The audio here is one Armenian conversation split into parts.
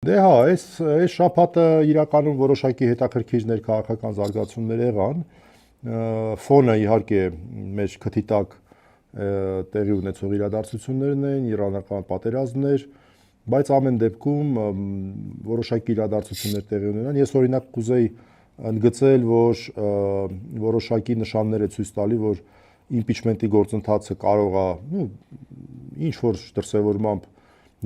Դե հա, այս շաբաթը իրականում որոշակի հետաքրքիր ներքաղաքական զարգացումներ եղան, ֆոնը իհարկե մեր քթի տակ տեղի ունեցող իրադարձություններն են, իրանական պատերազմներ, բայց ամեն դեպքում որոշակի իրադարձություններ տեղի ունենան։ Ես օրինակ կուզեի ընդգծել, որ որոշակի նշաններ է ցույց տալի, որ իմպիչմենտի գործընթացը կարող է ինչ որ դրսևորմամբ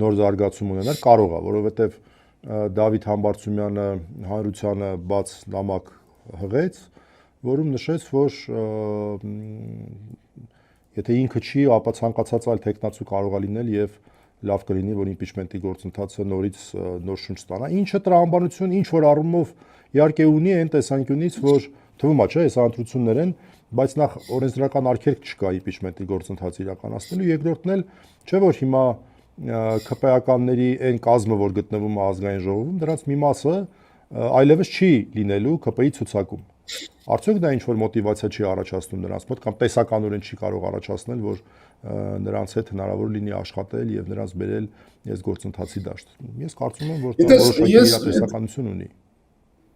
նոր զարգացում ունենալ, կարող է, որովհետև Դավիթ Համբարձումյանը հանրությանը բաց նամակ հղեց, որում նշեց, որ եթե ինքը չի, ապա ցանկացած այլ տեխնացու կարող է լինել եւ լավ կլինի, որ իմպիչմենտի գործընթացը նորից նոր շունչ ստանա։ Ինչը տրամաբանություն ինչ որ առումով իհարկե ունի այն տեսանկյունից, որ թվում է, չէ, այս ընտրություններ են, բայց նախ օրենսդրական արգելք չկա իմպիչմենտի գործընթացը իրականացնելու, երկրորդն էլ չէ, որ հիմա ԿՊԱ-ականների այն կազմը, որ գտնվում է ազգային ժողովում, դրանց մի մասը այլևս չի լինելու ԿՊ-ի ցուցակում։ Արդյոք դա ինչ որ մոտիվացիա չի առաջացնում նրանց մոտ կամ տեսականորեն չի կարող առաջացնել, որ նրանց հետ հնարավոր լինի աշխատել եւ նրանց բերել այս գործընթացի դաշտ։ Ես կարծում եմ, որ դա որոշակի իրատեսականություն ունի։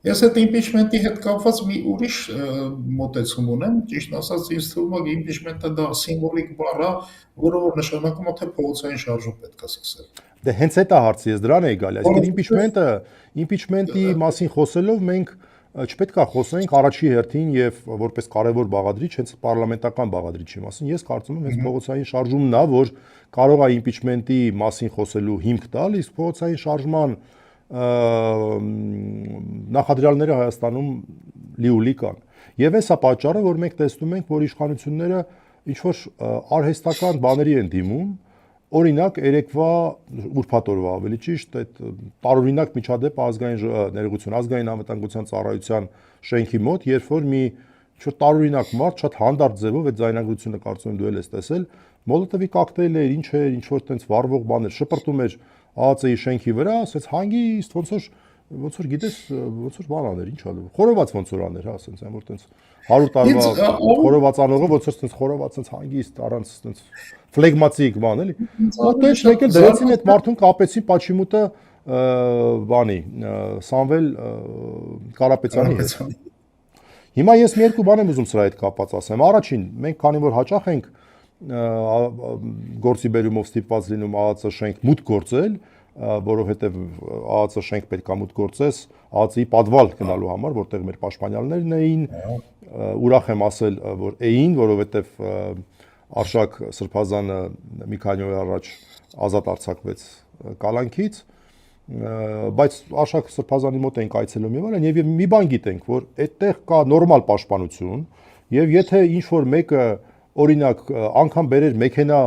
Ես այդ իմպիչմենտի հետ կապված մի ուրիշ մոտեցում ունեմ, ճիշտ ասած ինձ թվում է իմպիչմենտը դա սիմվոլիկ բառ է, որը որ նշանակում է թե փողոցային շարժում պետք է սկսել։ Դե հենց այդ է հարցը, ես դրան էի գալի, այսինքն իմպիչմենտի մասին խոսելով մենք չպետք է խոսենք առաջի հերթին եւ որպես կարևոր բաղադրիչ հենց պարլամենտական բաղադրիչի մասին։ Ես կարծում եմ հենց փողոցային շարժումն է, որ կարող է իմպիչմենտի մասին խոսելու հիմք տալ, իսկ փողոցային շարժման նախադրյալները Հայաստանում լիուլի կան։ Եվ էսա պատճառը, որ մենք տեսնում ենք, որ իշխանությունները ինչ որ արհեստական բաների են դիմում, օրինակ երեկվա ուրբաթ օրվա ավելի ճիշտ այդ տարօրինակ միջադեպ ազգային անվտանգության ծառայության շենքի մոտ, երբ որ մի տարօրինակ մարդ շատ հանդարտ ձևով այդ ձայնագրությունը կարծում եմ դու էլ ես տեսել, մոլոտովի կոկտեյլներ, ինչ էր, ինչ որ տենց վառվող բաներ, շպրտում էր ԱԱԾ-ի շենքի վրա, ասեց հանգիստ ոնց որ գիտես, ոնց որ բան աներ, ինչ ալու։ Խորոված ոնց որ աներ, հա, ասենց այն որ տենց 100 տարվա խորովածանողը ոնց որ տենց խորոված տենց հանգիստ առանց տենց ֆլեգմատիկ բան, էլի։ Մոտեջ եկել դրեցին այդ մարդուն կապեցին Պաչիմուտը բանի Սամվել Կարապետյանի հետ։ Հիմա ես մի երկու բան եմ ուզում սրա հետ կապված ասեմ։ Առաջին, մենք քանի որ հաճախ ենք գործի բերումով ստիպված լինում ԱԱԾ շենք մուտք գործել, որովհետև ԱԱԾ շենք պետք է մուտք գործես ԱԱԾ-ի պատվալ գնալու համար, որտեղ մեր պաշտպանյալներն էին, ուրախ եմ ասել, որ էին, որովհետև Արշակ Սրբազանը մի քանի օր առաջ ազատ արձակվեց կալանքից, բայց Արշակ Սրբազանի մոտ ենք այցելում եւ այլն, եւ մի բան գիտենք, որ այդտեղ կա նորմալ պաշտպանություն, եւ եթե ինչ որ մեկը օրինակ անգամ բերեր մեքենա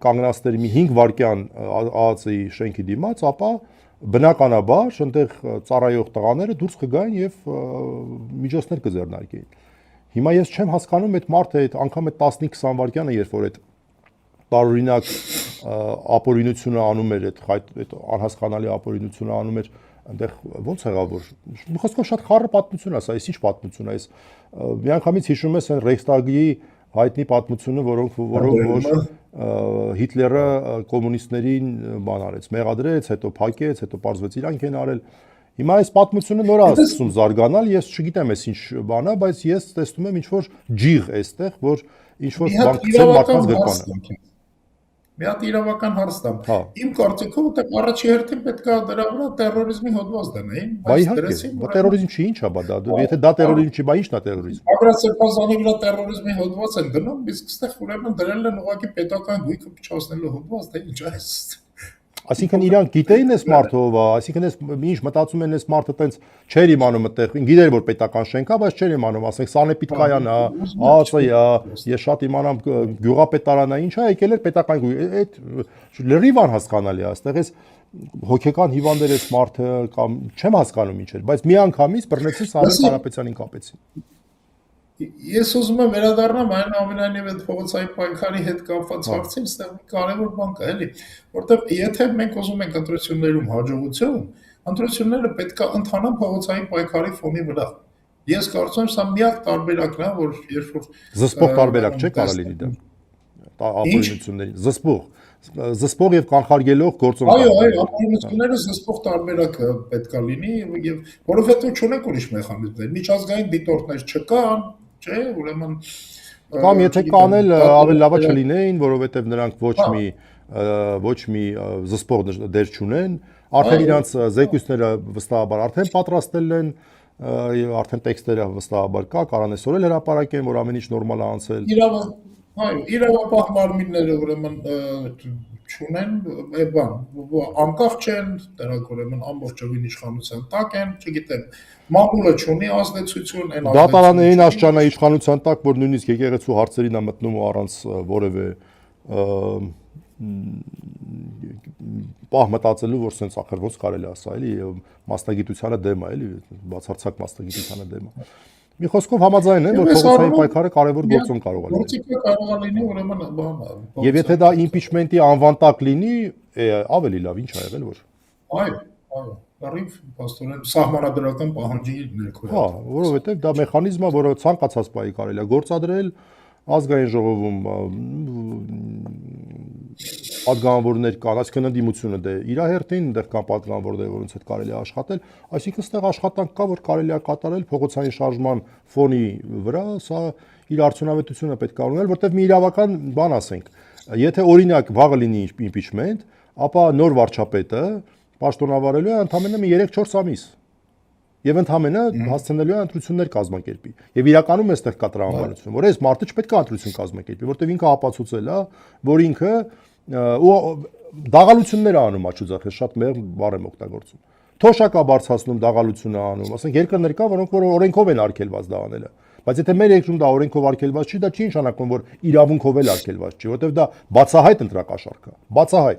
կանգնածներ մի 5 վայրկյան ԱԱԾ-ի շենքի դիմաց, ապա բնականաբար այնտեղ ծառայող տղաները դուրս կգային եւ միջոցներ կձեռնարկեին։ Հիմա ես չեմ հասկանում այդ մարդը այդ անգամ այդ 15-20 վայրկյանը, երբ որ այդ տարօրինակ ապօրինությունը անում էր, այդ անհասկանալի ապօրինությունը անում էր, այնտեղ ոնց եղավ որ մի խոսքով շատ խառը պատմություն է, սա ինչ պատմություն է, այս միանգամից հիշում ես այն Ռեյխստագի հայտնի պատմությունը, որոնք որ Հիտլերը կոմունիստներին բան արեց, մեղադրեց, հետո փակեց, հետո պարզվեց իրանք են արել։ Հիմա այս պատմությունը նոր է սկսում զարգանալ, ես չգիտեմ այս ինչ բան է, բայց ես տեսնում եմ ինչ որ ջիղ այստեղ, որ ինչ որ բան գցել մարդկանց գրպանը։ Մի հատ իրավական հարց տամ։ Իմ կարծիքով դա առաջի հերթին պետք է դրա վրա տերորիզմի հոդված դնեին, բայց դրեցին։ Բա տերորիզմ չի, ի՞նչ է, բա դա եթե դա տերորիզմ չի, բա ի՞նչն է տերորիզմ։ Ագրասիվ Սրբազանի վրա տերորիզմի հոդված են դնում, իսկ այստեղ ուրեմն դրել են ուղղակի պետական գույքը փչացնելու հոդված, դա ինչ է։ Այսինքն իրանք գիտեին այս մարդով, այսինքն այս ինչ մտածում են այս մարդը տենց չէր իմանում այդտեղ, գիտեր որ պետական շենք է, բայց չէր իմանում, ասենք Սանեպիդկայան է, ԱԱԾ-ը, ես շատ իմանամ գյուղապետարանն է, ինչ է, եկել էր պետական այդ լրիվ անհասկանալի է, այստեղ էս հոգեկան հիվանդեր էս մարդը կամ չեմ հասկանում ինչ էր, բայց մի անգամից բռնեցին Սամվել Կարապետյանին կապեցին։ Ես ուզում եմ վերադառնամ այնուամենայնիվ այդ փողոցային պայքարի հետ կապված հարցին, այստեղ մի կարևոր բան կա, էլի, որտեղ եթե մենք ուզում ենք ընտրություններում հաջողություն, ընտրությունները պետք է ընթանան փողոցային պայքարի ֆոնի վրա։ Ես կարծում եմ սա միակ տարբերակն է, որ երբ որ զսպող տարբերակ չէ կարա լինի դա ապօրինությունների, զսպող եւ կանխարգելող գործոն Այո, ապահովությունները զսպող տարբերակը պետք է լինի եւ որովհետեւ չունենք ուրիշ մեխանիզմներ։ Միջազգային դիտորդներ չկան, չէ, ուրեմն կամ եթե կանել ավելի լավը չլինեին, որովհետեւ նրանք ոչ մի զսպող դեր չունեն, արդեն իրանց զեկույցները վստահաբար արդեն պատրաստել են, արդեն տեքստերը վստահաբար կա, կարող են այսօր էլ հրապարակեն, որ ամեն ինչ նորմալ է անցել։ Իրավապահ մարմինները ուրեմն չունեն, բան, անկախ չեն, դրանք ուրեմն ամբողջովին իշխանության տակ են, չգիտեմ, մամուլը չունի ազդեցություն, այն դատարանային աշճանա իշխանության տակ, որ նույնիսկ եկեղեցու հարցերին է մտնում ու առանց որևէ պահ մտածելու, որ սենց ախր ոնց կարելի ասա, էլի, մասնագիտությանը դեմ է, էլի, բացարձակ մասնագիտությանը դեմ է։ Մի խոսքով համաձայն եմ, որ փողոցային պայքարը կարևոր գործոն կարող է լինել։ Գործիքը կարող է լինի, ուրեմն բանը։ Եվ եթե դա իմպիչմենտի անվան տակ լինի, ավելի լավ, ինչ ա եղել, որ։ Այո, լրիվ փաստորեն սահմանադրական պահանջի ներքո։ Հա, որովհետև դա մեխանիզմ է, որը ցանկացած պահի կարելի է գործադրել, ազգային ժողովում պատգամավորներ կան, այսինքն ընդդիմությունը դե իր հերթին, այնտեղ կան պատգամավորներ, որոնց հետ կարելի է աշխատել, այսինքն այստեղ աշխատանք կա, որ կարելի է կատարել փողոցային շարժման ֆոնի վրա, սա իր արդյունավետությունը պետք է ունենալ, որտեղ մի իրավական բան ասենք, եթե օրինակ վաղը լինի իմպիչմենտ, ապա նոր վարչապետը պաշտոնավարելու է ընդամենը մի 3-4 ամիս։ Եվ ընդամենը հասցնելու է ընտրություններ կազմակերպի։ Եվ իրականում այստեղ կա տրամաբանություն, որ այս մարդը չպետք է ընտրություն կազմակերպի, որտեղ ինքը ապացուցել է, որ ինքը դաղալություններ է անում աչուձախ, շատ մեղմ բառ եմ օգտագործում։ Թոշակ է բարձրացնում, դաղալություն է անում, ասենք երկրներ կա, որոնք որ օրենքով են արգելված դա անելը։ Բայց եթե մեր երկրում դա օրենքով արգելված չի, դա չի նշանակում, որ իրավունքով էլ արգելված չի, որովհետև դա բացահայտ ընտրակաշառք է, բացահայտ։